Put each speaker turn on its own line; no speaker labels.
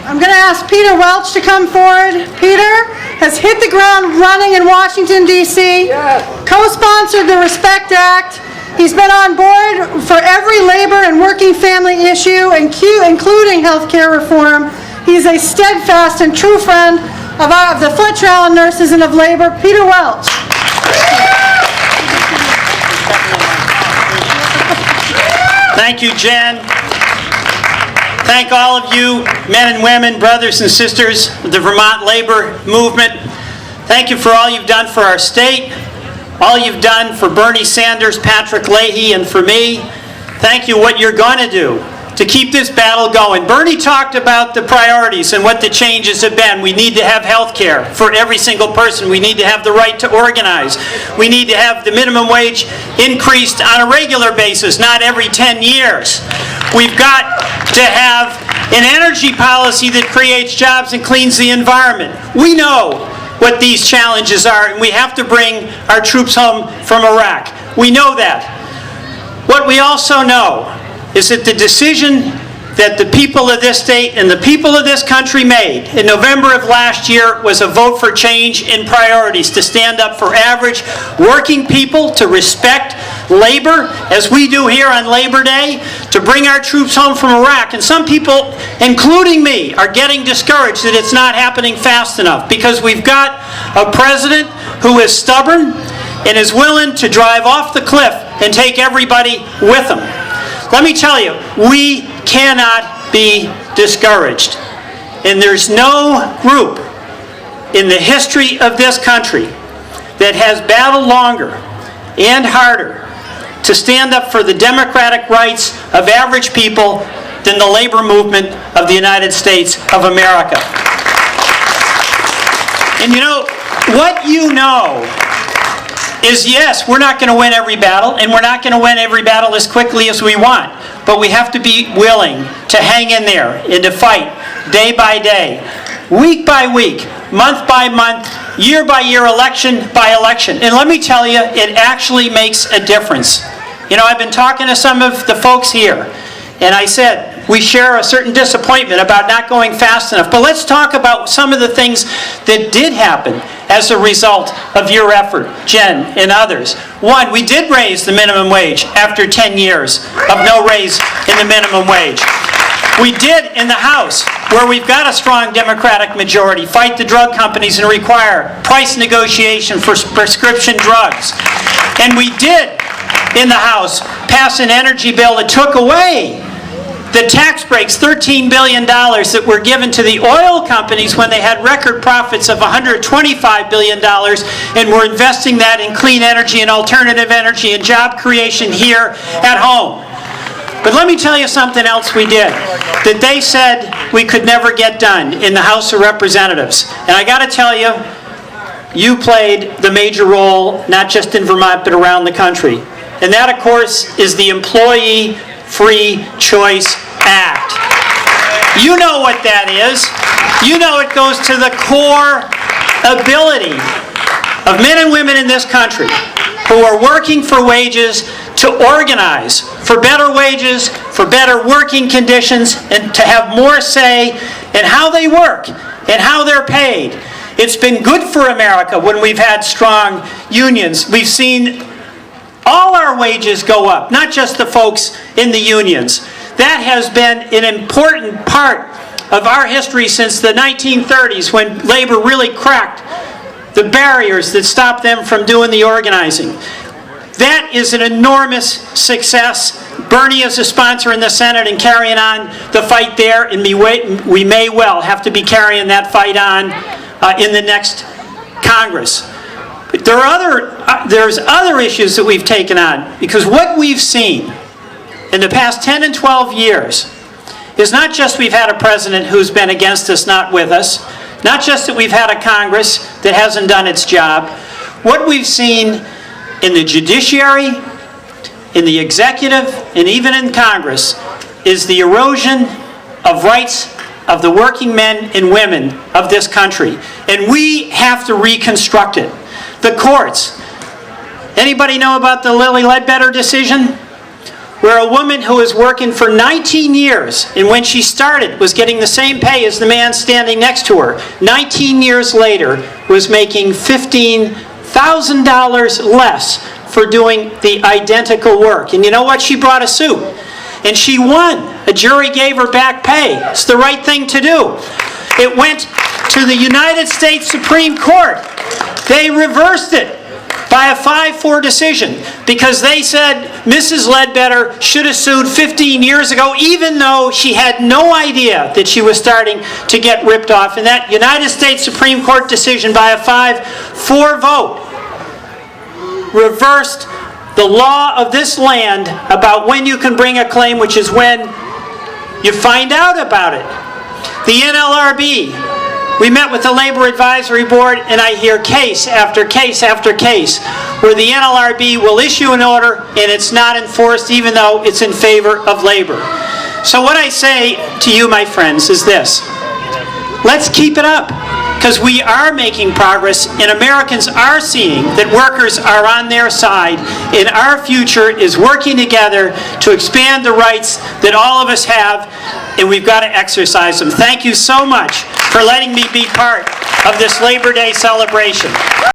I'm going to ask Peter Welch to come forward. Peter has hit the ground running in Washington, D.C., co-sponsored the RESPECT Act. He's been on board for every labor and working family issue, including health care reform. He's a steadfast and true friend of the foot trowel nurses and of labor. Peter Welch.
Thank you, Jen. Thank all of you, men and women, brothers and sisters of the Vermont labor movement. Thank you for all you've done for our state, all you've done for Bernie Sanders, Patrick Leahy, and for me. Thank you what you're going to do to keep this battle going. Bernie talked about the priorities and what the changes have been. We need to have health care for every single person. We need to have the right to organize. We need to have the minimum wage increased on a regular basis, not every 10 years. We've got to have an energy policy that creates jobs and cleans the environment. We know what these challenges are, and we have to bring our troops home from Iraq. We know that. What we also know is that the decision that the people of this state and the people of this country made in November of last year was a vote for change in priorities, to stand up for average working people, to respect labor, as we do here on Labor Day, to bring our troops home from Iraq. And some people, including me, are getting discouraged that it's not happening fast enough, because we've got a president who is stubborn and is willing to drive off the cliff and take everybody with him. Let me tell you, we cannot be discouraged. And there's no group in the history of this country that has battled longer and harder to stand up for the democratic rights of average people than the labor movement of the United States of America. And you know, what you know is, yes, we're not going to win every battle, and we're not going to win every battle as quickly as we want, but we have to be willing to hang in there and to fight day by day, week by week, month by month, year by year, election by election. And let me tell you, it actually makes a difference. You know, I've been talking to some of the folks here, and I said, we share a certain disappointment about not going fast enough. But let's talk about some of the things that did happen as a result of your effort, Jen and others. One, we did raise the minimum wage after 10 years of no raise in the minimum wage. We did in the House, where we've got a strong Democratic majority, fight the drug companies and require price negotiation for prescription drugs. And we did in the House pass an energy bill that took away the tax breaks, $13 billion that were given to the oil companies when they had record profits of $125 billion, and we're investing that in clean energy and alternative energy and job creation here at home. But let me tell you something else we did that they said we could never get done in the House of Representatives. And I got to tell you, you played the major role, not just in Vermont, but around the country. And that, of course, is the Employee Free Choice Act. You know what that is. You know it goes to the core ability of men and women in this country who are working for wages to organize for better wages, for better working conditions, and to have more say in how they work and how they're paid. It's been good for America when we've had strong unions. We've seen all our wages go up, not just the folks in the unions. That has been an important part of our history since the 1930s, when labor really cracked the barriers that stopped them from doing the organizing. That is an enormous success. Bernie is a sponsor in the Senate and carrying on the fight there, and we may well have to be carrying that fight on in the next Congress. But there's other issues that we've taken on, because what we've seen in the past 10 and 12 years is not just we've had a president who's been against us, not with us, not just that we've had a Congress that hasn't done its job. What we've seen in the judiciary, in the executive, and even in Congress is the erosion of rights of the working men and women of this country. And we have to reconstruct it. The courts. Anybody know about the Lilly Ledbetter decision? where a woman who was working for 19 years, and when she started was getting the same pay as the man standing next to her, 19 years later was making $15,000 less for doing the identical work. And you know what? She brought a suit. And she won. A jury gave her back pay. It's the right thing to do. It went to the United States Supreme Court. They reversed it by a 5-4 decision because they said Mrs. Ledbetter should have sued 15 years ago, even though she had no idea that she was starting to get ripped off. And that United States Supreme Court decision by a 5-4 vote reversed the law of this land about when you can bring a claim, which is when you find out about it. The NLRB, we met with the Labor Advisory Board, and I hear case after case after case where the NLRB will issue an order and it's not enforced even though it's in favor of labor. So what I say to you, my friends, is this. Let's keep it up, because we are making progress and Americans are seeing that workers are on their side and our future is working together to expand the rights that all of us have, and we've got to exercise them. Thank you so much for letting me be part of this Labor Day celebration.